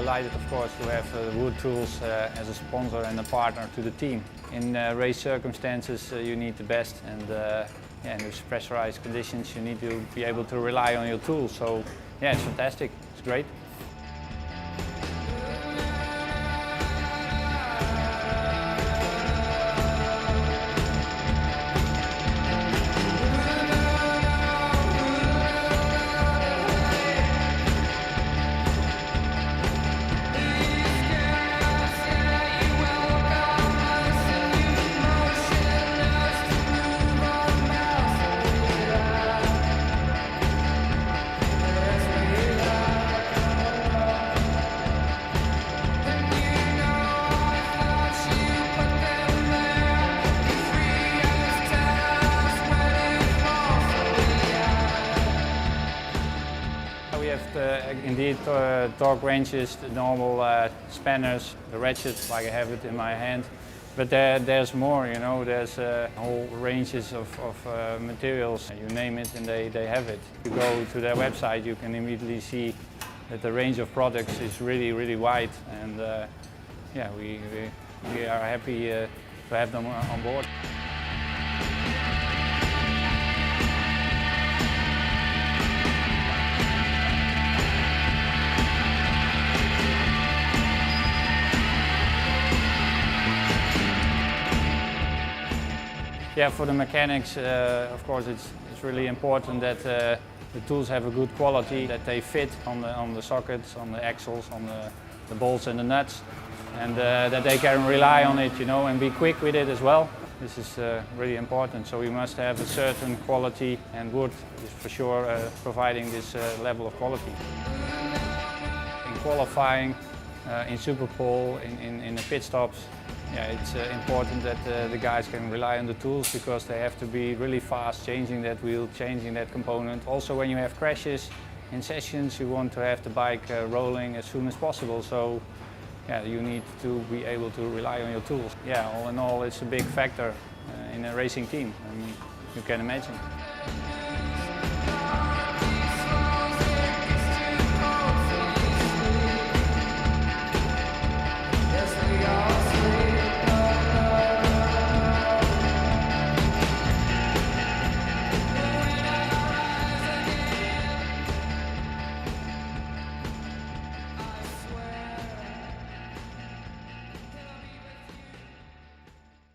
delighted, of course, to have Wurth tools as a sponsor and a partner to the team. In race circumstances, you need the best, and yeah, in those pressurized conditions, you need to be able to rely on your tools. So yeah, it's fantastic. It's great. We have indeed torque wrenches, the normal spanners, the ratchets, like I have it in my hand. But there's more, you know, there's whole ranges of materials, you name it and they have it. If you go to their website, you can immediately see that the range of products is really wide, and yeah, we are happy to have them on board. Yeah, for the mechanics, of course, it's really important that the tools have a good quality, that they fit on the sockets, on the axles, on the bolts and the nuts, and that they can rely on it, you know, and be quick with it as well. This is really important. So we must have a certain quality, and Wurth is for sure providing this level of quality. In qualifying, in Superpole, in the pit stops, yeah, it's important that the guys can rely on the tools, because they have to be really fast changing that wheel, changing that component. Also, when you have crashes in sessions, you want to have the bike rolling as soon as possible. So yeah, you need to be able to rely on your tools. Yeah, all in all, it's a big factor in a racing team, I mean, you can imagine.